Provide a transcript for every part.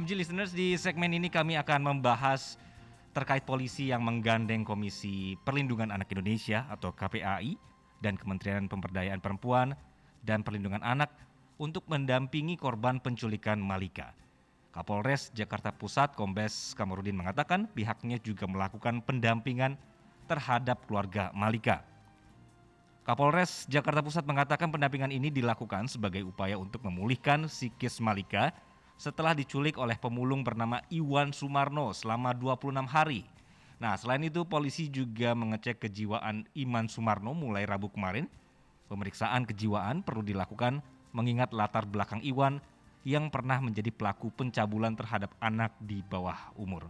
MG Listeners, di segmen ini kami akan membahas terkait polisi yang menggandeng Komisi Perlindungan Anak Indonesia atau KPAI dan Kementerian Pemberdayaan Perempuan dan Perlindungan Anak untuk mendampingi korban penculikan Malika. Kapolres Jakarta Pusat Kombes Kamarudin mengatakan pihaknya juga melakukan pendampingan terhadap keluarga Malika. Kapolres Jakarta Pusat mengatakan pendampingan ini dilakukan sebagai upaya untuk memulihkan psikis Malika setelah diculik oleh pemulung bernama Iwan Sumarno selama 26 hari. Nah, selain itu polisi juga mengecek kejiwaan Iman Sumarno mulai Rabu kemarin. Pemeriksaan kejiwaan perlu dilakukan mengingat latar belakang Iwan yang pernah menjadi pelaku pencabulan terhadap anak di bawah umur.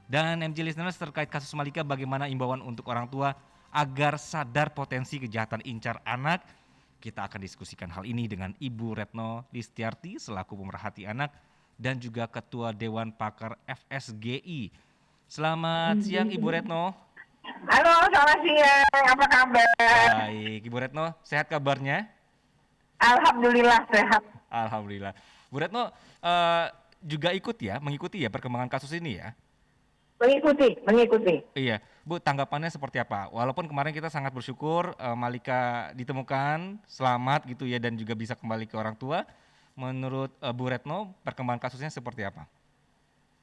Dan MG Listeners, terkait kasus Malika, bagaimana imbauan untuk orang tua agar sadar potensi kejahatan incar anak? Kita akan diskusikan hal ini dengan Ibu Retno Listiarti selaku pemerhati anak dan juga Ketua Dewan Pakar FSGI. Selamat siang Ibu Retno. Halo, selamat siang. Apa kabar? Baik, Ibu Retno, sehat kabarnya? Alhamdulillah sehat. Alhamdulillah. Bu Retno juga mengikuti perkembangan kasus ini ya? Mengikuti. Iya, Bu, tanggapannya seperti apa? Walaupun kemarin kita sangat bersyukur Malika ditemukan selamat gitu ya dan juga bisa kembali ke orang tua. Menurut Bu Retno, perkembangan kasusnya seperti apa?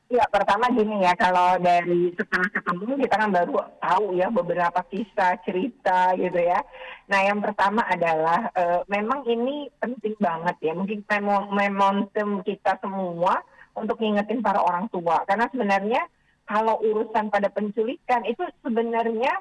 Ya, pertama gini ya, kalau dari setelah ketemu kita kan baru tahu ya beberapa kisah, cerita gitu ya. Nah, yang pertama adalah memang ini penting banget ya, mungkin momentum kita semua untuk ngingetin para orang tua. Karena sebenarnya kalau urusan pada penculikan itu sebenarnya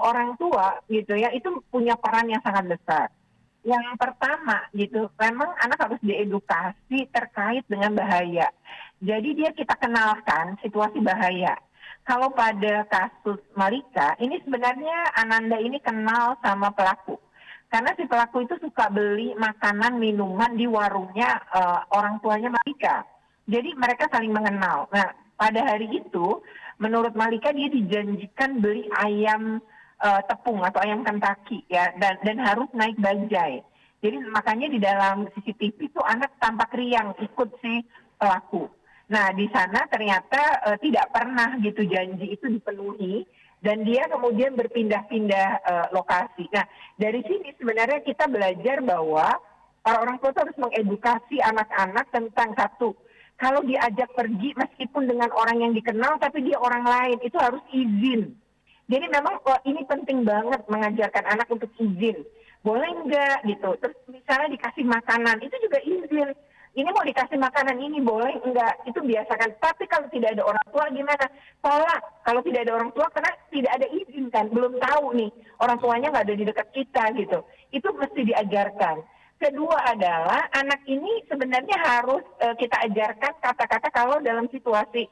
orang tua gitu ya, itu punya peran yang sangat besar. Yang pertama gitu, memang anak harus diedukasi terkait dengan bahaya. Jadi kita kenalkan situasi bahaya. Kalau pada kasus Malika, ini sebenarnya Ananda ini kenal sama pelaku. Karena si pelaku itu suka beli makanan, minuman di warungnya orang tuanya Malika. Jadi mereka saling mengenal. Nah, pada hari itu, menurut Malika dia dijanjikan beli ayam tepung atau ayam Kentucky ya, dan harus naik bajai. Jadi makanya di dalam CCTV itu anak tampak riang ikut si pelaku. Nah, di sana ternyata tidak pernah gitu janji itu dipenuhi dan dia kemudian berpindah-pindah lokasi. Nah, dari sini sebenarnya kita belajar bahwa para orang tua harus mengedukasi anak-anak tentang satu, kalau diajak pergi meskipun dengan orang yang dikenal tapi dia orang lain, itu harus izin. Jadi memang ini penting banget mengajarkan anak untuk izin. Boleh enggak gitu. Terus misalnya dikasih makanan, itu juga izin. Ini mau dikasih makanan ini boleh enggak, itu biasakan. Tapi kalau tidak ada orang tua gimana? Tolak. Kalau tidak ada orang tua karena tidak ada izin kan, belum tahu nih orang tuanya nggak ada di dekat kita gitu. Itu mesti diajarkan. Kedua adalah anak ini sebenarnya harus kita ajarkan kata-kata kalau dalam situasi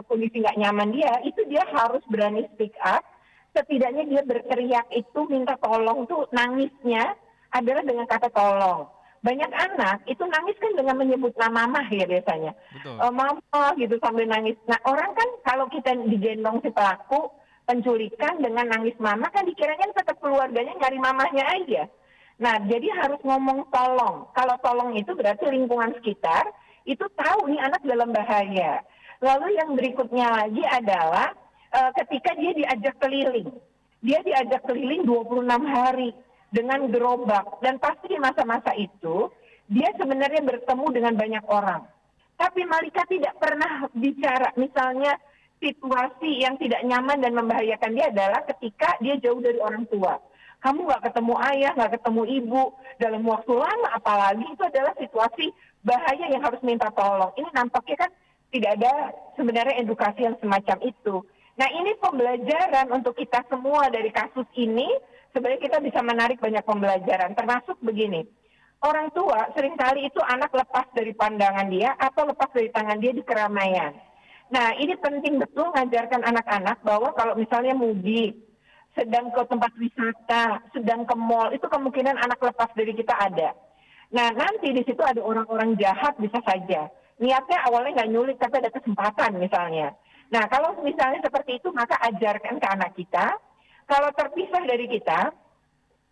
kondisi nggak nyaman dia, itu dia harus berani speak up. Setidaknya dia berteriak itu minta tolong tuh nangisnya adalah dengan kata tolong. Banyak anak itu nangis kan dengan menyebut nama mama ya biasanya. Mama gitu sambil nangis. Nah, orang kan kalau kita digendong si pelaku penculikan dengan nangis mama kan dikiranya tetap keluarganya nyari mamahnya aja. Nah, jadi harus ngomong tolong. Kalau tolong itu berarti lingkungan sekitar itu tahu nih anak dalam bahaya. Lalu yang berikutnya lagi adalah ketika dia diajak keliling. Dia diajak keliling 26 hari dengan gerobak. Dan pasti di masa-masa itu dia sebenarnya bertemu dengan banyak orang. Tapi Malika tidak pernah bicara. Misalnya situasi yang tidak nyaman dan membahayakan dia adalah ketika dia jauh dari orang tua. Kamu nggak ketemu ayah, nggak ketemu ibu dalam waktu lama, apalagi itu adalah situasi bahaya yang harus minta tolong. Ini nampaknya kan tidak ada sebenarnya edukasi yang semacam itu. Nah, ini pembelajaran untuk kita semua dari kasus ini. Sebenarnya kita bisa menarik banyak pembelajaran, termasuk begini. Orang tua seringkali itu anak lepas dari pandangan dia atau lepas dari tangan dia di keramaian. Nah, ini penting betul mengajarkan anak-anak bahwa kalau misalnya mudik, sedang ke tempat wisata, sedang ke mall, itu kemungkinan anak lepas dari kita ada. Nah, nanti di situ ada orang-orang jahat bisa saja. Niatnya awalnya nggak nyulik, tapi ada kesempatan misalnya. Nah, kalau misalnya seperti itu, maka ajarkan ke anak kita. Kalau terpisah dari kita,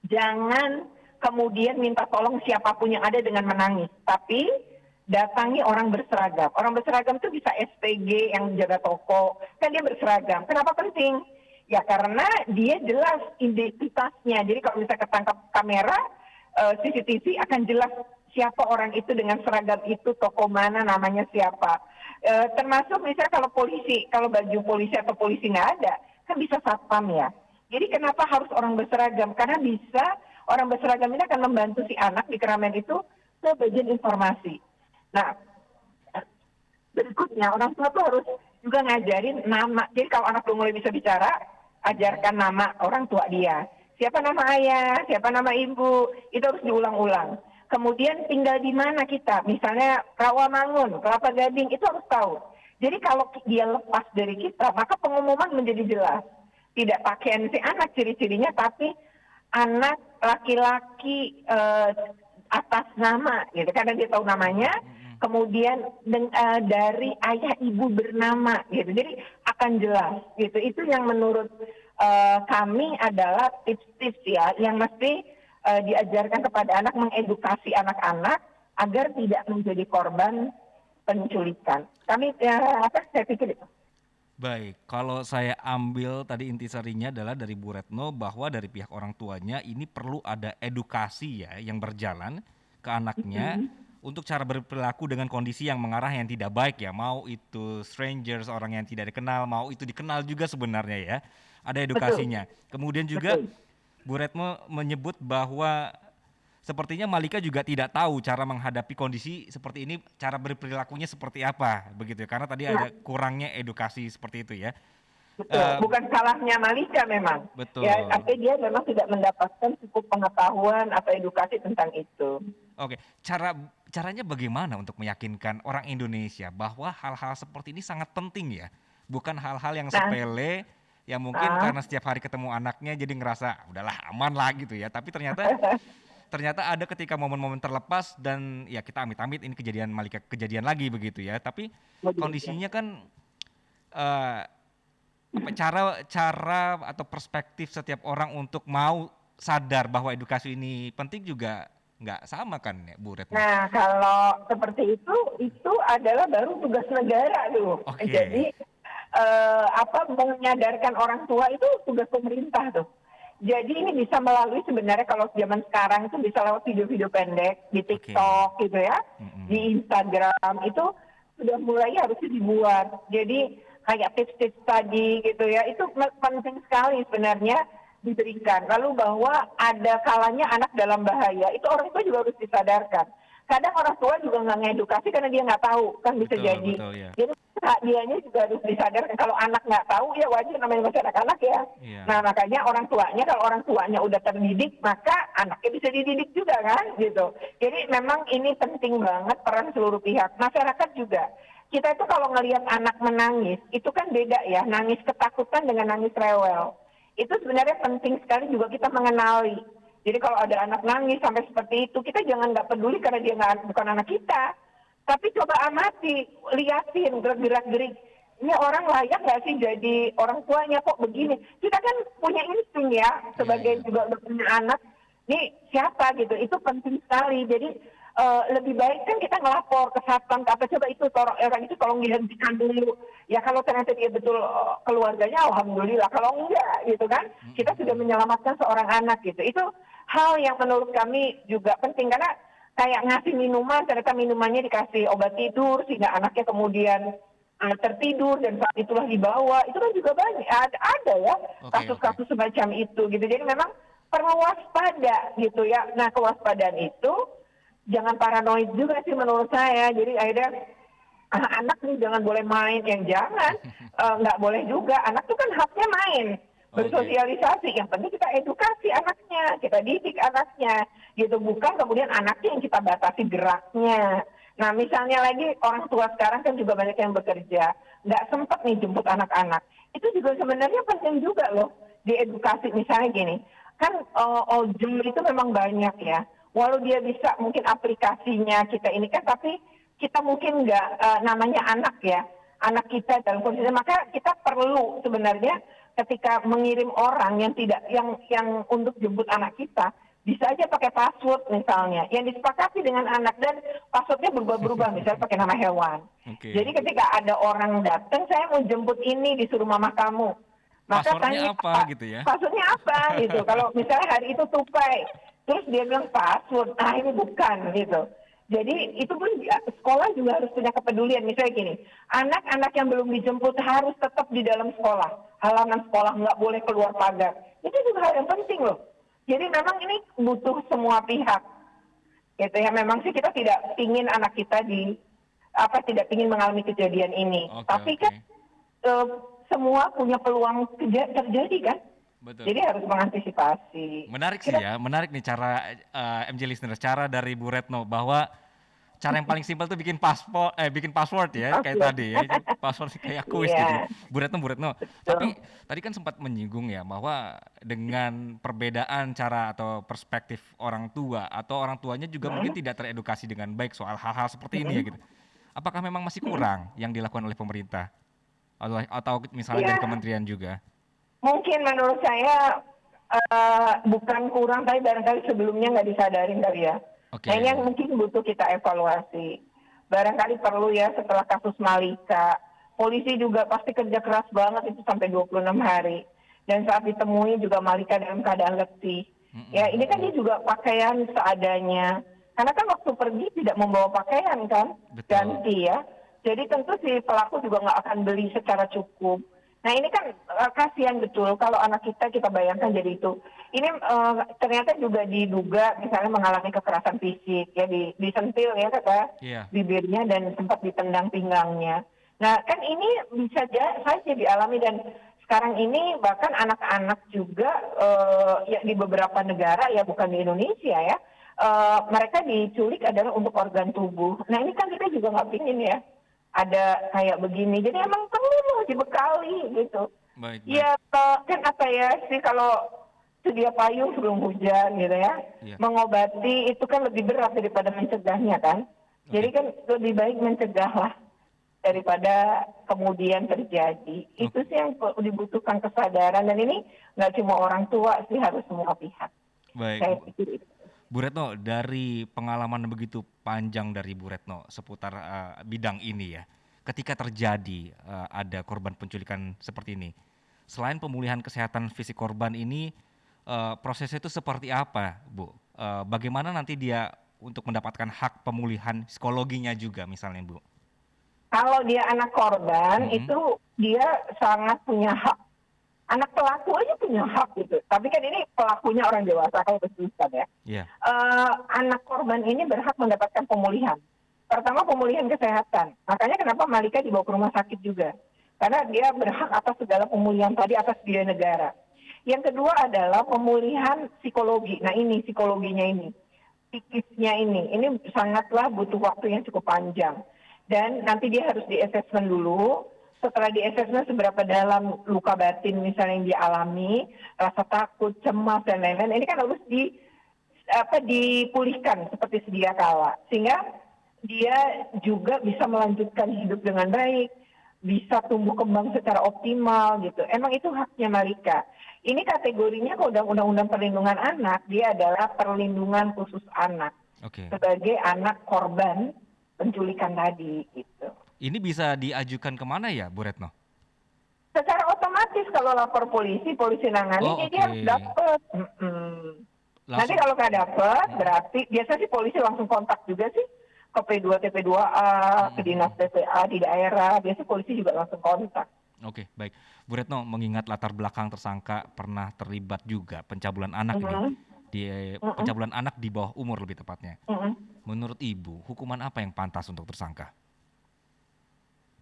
jangan kemudian minta tolong siapapun yang ada dengan menangis. Tapi datangi orang berseragam. Orang berseragam itu bisa SPG yang jaga toko, kan dia berseragam. Kenapa penting? Ya karena dia jelas identitasnya. Jadi kalau misalnya ketangkap kamera, CCTV akan jelas siapa orang itu dengan seragam itu, toko mana, namanya siapa. Termasuk misalnya kalau polisi, kalau baju polisi atau polisi nggak ada, kan bisa satpam ya. Jadi kenapa harus orang berseragam? Karena bisa orang berseragam ini akan membantu si anak di keramaian itu ke bagian informasi. Nah, berikutnya orang tua tuh harus juga ngajarin nama. Jadi kalau anak belum mulai bisa bicara, ajarkan nama orang tua dia. Siapa nama ayah, siapa nama ibu, itu harus diulang-ulang. Kemudian tinggal di mana kita, misalnya Rawamangun, Kelapa Gading, itu harus tahu. Jadi kalau dia lepas dari kita, maka pengumuman menjadi jelas. Tidak pakaian si anak ciri-cirinya, tapi anak laki-laki atas nama, gitu. Karena dia tahu namanya, kemudian dari ayah ibu bernama, gitu. Jadi akan jelas, gitu. Itu yang menurut kami adalah tips-tips ya, yang mesti diajarkan kepada anak, mengedukasi anak-anak agar tidak menjadi korban penculikan. Saya pikir itu. Baik, kalau saya ambil tadi intisarinya adalah dari Bu Retno bahwa dari pihak orang tuanya ini perlu ada edukasi ya yang berjalan ke anaknya untuk cara berperilaku dengan kondisi yang mengarah yang tidak baik ya, mau itu strangers, orang yang tidak dikenal, mau itu dikenal juga sebenarnya ya, ada edukasinya. Kemudian juga Bu Retno menyebut bahwa sepertinya Malika juga tidak tahu cara menghadapi kondisi seperti ini, cara berperilakunya seperti apa, begitu ya. Karena tadi ada kurangnya edukasi seperti itu ya. Betul, bukan salahnya Malika memang. Betul. Ya, tapi dia memang tidak mendapatkan cukup pengetahuan atau edukasi tentang itu. Oke, caranya bagaimana untuk meyakinkan orang Indonesia bahwa hal-hal seperti ini sangat penting ya, bukan hal-hal yang sepele yang mungkin karena setiap hari ketemu anaknya jadi ngerasa udahlah aman lah gitu ya. Tapi ternyata ada ketika momen-momen terlepas dan ya kita amit-amit ini kejadian Malika kejadian lagi begitu ya. Tapi kondisinya kan cara atau perspektif setiap orang untuk mau sadar bahwa edukasi ini penting juga nggak sama kan ya Bu Retno? Nah kalau seperti itu adalah baru tugas negara tuh. Okay. Jadi menyadarkan orang tua itu tugas pemerintah tuh. Jadi ini bisa melalui sebenarnya kalau zaman sekarang itu bisa lewat video-video pendek di TikTok gitu ya, di Instagram itu sudah mulai harusnya dibuat. Jadi kayak tips-tips tadi gitu ya, itu penting sekali sebenarnya diberikan. Lalu bahwa ada kalanya anak dalam bahaya, itu orang tua juga harus disadarkan. Kadang orang tua juga nggak ngedukasi karena dia nggak tahu, kan bisa jadi. Betul, ya. Jadi dianya juga harus disadarkan. Kalau anak nggak tahu ya wajar, namanya masih anak-anak ya. Yeah. Nah makanya orang tuanya, kalau orang tuanya udah terdidik, maka anaknya bisa dididik juga kan, gitu. Jadi memang ini penting banget peran seluruh pihak. Masyarakat juga. Kita itu kalau ngelihat anak menangis, itu kan beda ya, nangis ketakutan dengan nangis rewel. Itu sebenarnya penting sekali juga kita mengenali. Jadi kalau ada anak nangis sampai seperti itu, kita jangan nggak peduli karena dia bukan anak kita. Tapi coba amati, liatin gerak-gerik. Ini orang layak nggak sih jadi orang tuanya kok begini? Kita kan punya insting ya, sebagai juga udah punya anak. Ini siapa gitu, itu penting sekali. Jadi lebih baik kan kita ngelapor ke satpam, apa coba itu orang itu tolong dihentikan dulu. Ya kalau ternyata dia betul keluarganya, alhamdulillah. Kalau enggak gitu kan, kita sudah menyelamatkan seorang anak gitu. Itu hal yang menurut kami juga penting karena kayak ngasih minuman, ternyata minumannya dikasih obat tidur sehingga anaknya kemudian tertidur dan saat itulah dibawa. Itu kan juga banyak ada ya kasus-kasus semacam itu gitu. Jadi memang perlu waspada gitu ya. Nah kewaspadaan itu jangan paranoid juga sih menurut saya. Jadi akhirnya anak nih jangan boleh main, yang jangan nggak boleh juga. Anak tuh kan haknya main, bersosialisasi. Yang penting kita edukasi anaknya, kita didik anaknya, gitu. Bukan kemudian anaknya yang kita batasi geraknya. Nah misalnya lagi orang tua sekarang kan juga banyak yang bekerja, nggak sempat nih jemput anak-anak. Itu juga sebenarnya penting juga loh diedukasi. Misalnya gini, kan ojol itu memang banyak ya. Walau dia bisa mungkin aplikasinya kita ini kan, tapi kita mungkin nggak namanya anak ya, anak kita dalam kondisi, maka kita perlu sebenarnya ketika mengirim orang yang tidak yang untuk jemput anak kita bisa aja pakai password misalnya yang disepakati dengan anak dan passwordnya berubah-berubah, misalnya pakai nama hewan. Oke. Jadi ketika ada orang datang, saya mau jemput ini disuruh mama kamu, maka Password-nya tanya apa Pak, gitu ya? passwordnya apa gitu. Kalau misalnya hari itu tupai, terus dia bilang password, ini bukan gitu. Jadi itu pun sekolah juga harus punya kepedulian. Misalnya gini, anak-anak yang belum dijemput harus tetap di dalam sekolah, halaman sekolah, nggak boleh keluar pagar. Itu juga hal yang penting loh. Jadi memang ini butuh semua pihak, gitu ya. Memang sih kita tidak ingin anak kita tidak ingin mengalami kejadian ini. Oke, Tapi kan oke. eh, semua punya peluang terjadi kan. Betul. Jadi harus mengantisipasi. Menarik sih Kita, ya, menarik nih cara MJ Listener, cara dari Bu Retno bahwa cara yang paling simpel tuh bikin password ya, kayak oke, tadi ya, password kayak kuis gitu. iya, Bu Retno. betul. Tapi tadi kan sempat menyinggung ya bahwa dengan perbedaan cara atau perspektif orang tua atau orang tuanya juga mungkin Mm, tidak teredukasi dengan baik soal hal-hal seperti ini ya mm, gitu. Apakah memang masih mm. kurang yang dilakukan oleh pemerintah atau misalnya dari Iya, kementerian juga? mungkin menurut saya bukan kurang, tapi barangkali sebelumnya nggak disadarin kali ya. Nah ini Oke. yang mungkin butuh kita evaluasi. Barangkali perlu ya setelah kasus Malika, polisi juga pasti kerja keras banget itu sampai 26 hari. Dan saat ditemui juga Malika dalam keadaan letih. Ya Mm-mm, ini kan mm-mm. dia juga pakaian seadanya. Karena kan waktu pergi tidak membawa pakaian kan, Betul. ganti ya. Jadi tentu si pelaku juga nggak akan beli secara cukup. Nah ini kan kasihan betul kalau anak kita bayangkan jadi itu. Ini ternyata juga diduga misalnya mengalami kekerasan fisik ya, disentil ya kata Iya. bibirnya dan sempat ditendang pinggangnya. Nah kan ini bisa saja dialami dan sekarang ini bahkan anak-anak juga ya di beberapa negara ya bukan di Indonesia ya, mereka diculik adalah untuk organ tubuh. Nah ini kan kita juga nggak pingin ya ada kayak begini. Jadi emang perlu loh dibekali gitu. Baik, baik. Ya kan apa ya sih kalau sedia payung sebelum hujan gitu ya. Iya. Mengobati itu kan lebih berat daripada mencegahnya kan. Jadi Oke. kan lebih baik mencegah lah daripada kemudian terjadi. Itu Oke. sih yang dibutuhkan kesadaran dan ini nggak cuma orang tua sih, harus semua pihak. Baik, Saya pikir itu. Bu Retno, dari pengalaman begitu panjang dari Bu Retno seputar bidang ini ya, ketika terjadi ada korban penculikan seperti ini, selain pemulihan kesehatan fisik korban ini, prosesnya itu seperti apa, Bu? Bagaimana nanti dia untuk mendapatkan hak pemulihan psikologinya juga misalnya, Bu? Kalau dia anak korban Mm-mm. itu dia sangat punya hak. Anak pelaku aja punya hak gitu. Tapi kan ini pelakunya orang dewasa kalau disebutkan ya. Iya. Anak korban ini berhak mendapatkan pemulihan. Pertama pemulihan kesehatan. Makanya kenapa Malika dibawa ke rumah sakit juga. Karena dia berhak atas segala pemulihan tadi atas biaya negara. Yang kedua adalah pemulihan psikologi. Nah ini psikologinya ini. Psikisnya ini sangatlah butuh waktu yang cukup panjang. Dan nanti dia harus di-assessment dulu. Setelah di-assessment seberapa dalam luka batin misalnya yang dia alami, rasa takut, cemas, dan lain-lain. Ini kan harus dipulihkan seperti sedia kala. Sehingga dia juga bisa melanjutkan hidup dengan baik, bisa tumbuh kembang secara optimal gitu. Emang itu haknya Malika. Ini kategorinya kalau Undang-Undang Perlindungan Anak, dia adalah perlindungan khusus anak Oke. sebagai anak korban penculikan tadi gitu. Ini bisa diajukan kemana ya, Bu Retno? Secara otomatis kalau lapor polisi nangani, Oh, jadi oke. harus dapat. Nanti Langsung. kalau nggak dapat, berarti biasa sih polisi langsung kontak juga sih ke P2, TP2A, ke dinas Mm-mm. TPA di daerah. Biasa polisi juga langsung kontak. Oke, baik. Bu Retno, mengingat latar belakang tersangka pernah terlibat juga pencabulan anak ini, Mhm, di mhm, pencabulan anak di bawah umur lebih tepatnya. mhm. Menurut Ibu, hukuman apa yang pantas untuk tersangka?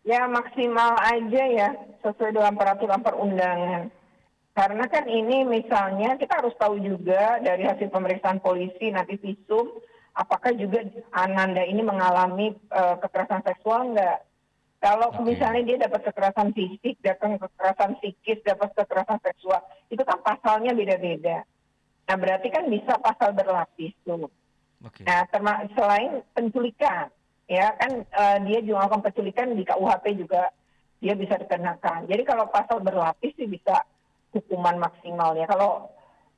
Ya maksimal aja ya, sesuai dengan peraturan perundangan. Karena kan ini misalnya kita harus tahu juga dari hasil pemeriksaan polisi nanti visum, apakah juga Ananda ini mengalami kekerasan seksual enggak. Kalau Oke, misalnya dia dapat kekerasan fisik, dapat kekerasan psikis, dapat kekerasan seksual, itu kan pasalnya beda-beda. Nah berarti kan bisa pasal berlapis tuh. oke, Nah selain penculikan, ya kan dia juga melakukan penculikan di KUHP juga dia bisa dikenakan. Jadi kalau pasal berlapis sih bisa hukuman maksimalnya. Kalau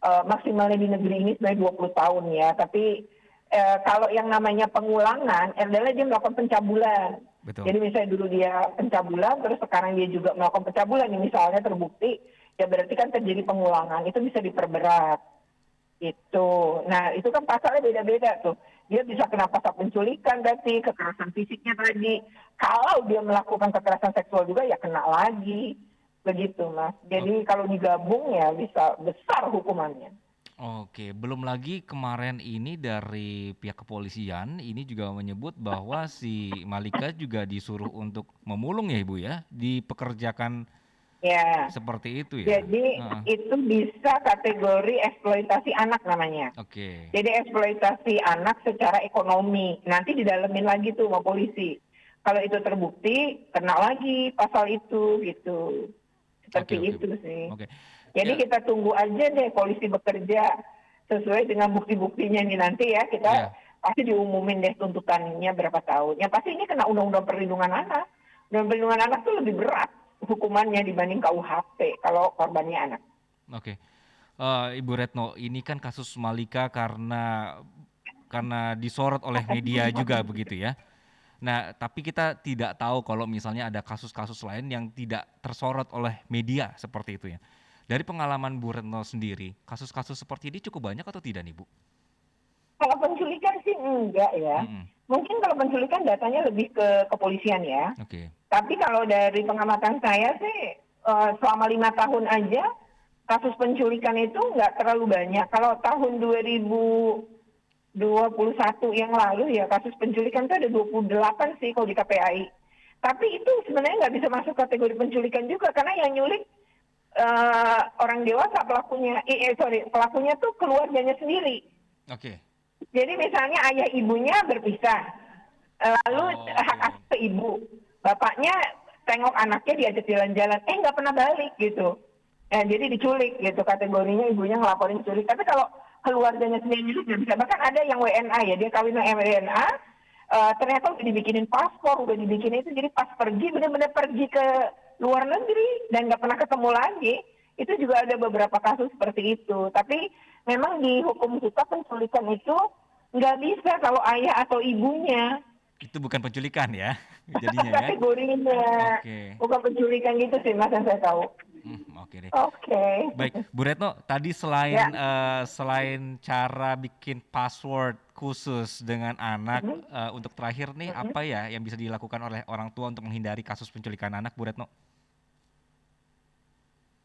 maksimalnya di negeri ini sebenarnya 20 tahun ya. Tapi kalau yang namanya pengulangan adalah dia melakukan pencabulan. Betul. Jadi misalnya dulu dia pencabulan, terus sekarang dia juga melakukan pencabulan, ini misalnya terbukti, ya berarti kan terjadi pengulangan, itu bisa diperberat. Itu. Nah, itu kan pasalnya beda-beda tuh. Dia bisa kena pasal penculikan berarti, kekerasan fisiknya tadi. Kalau dia melakukan kekerasan seksual juga ya kena lagi. Begitu, Mas. Jadi kalau digabung ya bisa besar hukumannya. Oke, belum lagi kemarin ini dari pihak kepolisian ini juga menyebut bahwa si Malika juga disuruh untuk memulung ya Ibu ya, dipekerjakan Ya. seperti itu ya. Jadi itu bisa kategori eksploitasi anak namanya. Oke, Jadi eksploitasi anak secara ekonomi. Nanti didalemin lagi tuh sama polisi. Kalau itu terbukti, kena lagi pasal itu gitu. oke, Seperti oke, itu sih. oke. Jadi Ya, kita tunggu aja deh polisi bekerja sesuai dengan bukti-buktinya nih nanti ya. Kita ya, pasti diumumin deh tuntutannya berapa tahun. Yang pasti ini kena Undang-Undang Perlindungan Anak. Undang Perlindungan Anak tuh lebih berat hukumannya dibanding KUHP kalau korbannya anak. oke. Ibu Retno, ini kan kasus Malika karena disorot oleh media juga begitu ya. Nah, tapi kita tidak tahu kalau misalnya ada kasus-kasus lain yang tidak tersorot oleh media seperti itu ya. Dari pengalaman Bu Retno sendiri, kasus-kasus seperti ini cukup banyak atau tidak nih Bu? Kalau penculikan sih enggak ya. Mm-mm. Mungkin kalau penculikan datanya lebih ke kepolisian ya. Oke, Tapi kalau dari pengamatan saya sih selama 5 tahun aja kasus penculikan itu nggak terlalu banyak. Kalau tahun 2021 yang lalu ya kasus penculikan itu ada 28 sih kalau di KPAI. Tapi itu sebenarnya nggak bisa masuk kategori penculikan juga karena yang nyulik orang dewasa pelakunya. Pelakunya tuh keluarganya sendiri. oke. Jadi misalnya ayah ibunya berpisah, lalu Oh, hak oke. asuh ke ibu, bapaknya tengok anaknya diajak jalan-jalan, nggak pernah balik gitu. Jadi diculik gitu kategorinya ibunya ngelaporin culik. Tapi kalau keluarganya sendiri nyulik nggak bisa. Bahkan ada yang WNA ya, dia kawin sama WNA, ternyata udah dibikinin paspor, udah dibikinin itu, jadi pas pergi benar-benar pergi ke luar negeri dan nggak pernah ketemu lagi. Itu juga ada beberapa kasus seperti itu. Tapi memang di hukum kita penculikan itu nggak bisa kalau ayah atau ibunya. Itu bukan penculikan ya, jadinya ya. Kategorinya. Oke. Bukan penculikan gitu sih Mas yang saya tahu. Oke deh. Oke. Baik, Bu Retno, tadi Ya. selain cara bikin password khusus dengan anak, Mhm, untuk terakhir nih mhm. apa ya yang bisa dilakukan oleh orang tua untuk menghindari kasus penculikan anak, Bu Retno?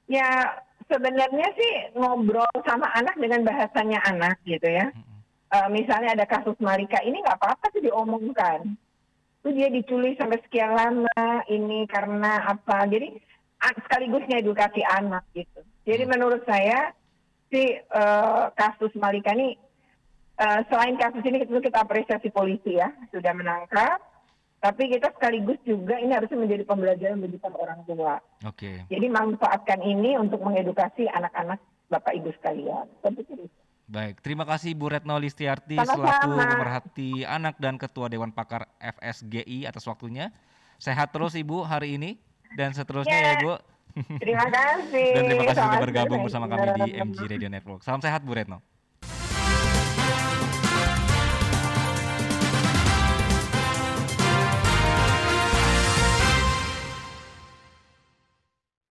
Ya sebenarnya sih ngobrol sama anak dengan bahasanya anak gitu ya. Mhm. Misalnya ada kasus Malika ini nggak apa-apa sih diomongkan. Itu dia diculik sampai sekian lama ini karena apa. Jadi sekaligus ngedukasi anak gitu. Jadi Hmm. menurut saya sih kasus Malika ini selain kasus ini kita apresiasi polisi ya sudah menangkap. Tapi kita sekaligus juga ini harusnya menjadi pembelajaran bagi para orang tua. Oke. Jadi manfaatkan ini untuk mengedukasi anak-anak Bapak Ibu sekalian. Seperti itu. Baik, terima kasih Bu Retno Listiarti selaku Sama-sama. pemerhati anak dan Ketua Dewan Pakar FSGI atas waktunya. Sehat terus Ibu hari ini dan seterusnya ya Ya, Bu. terima kasih. Dan terima kasih sudah Selamat bergabung bersama kami di sore. MG Radio Network. Salam sehat Bu Retno.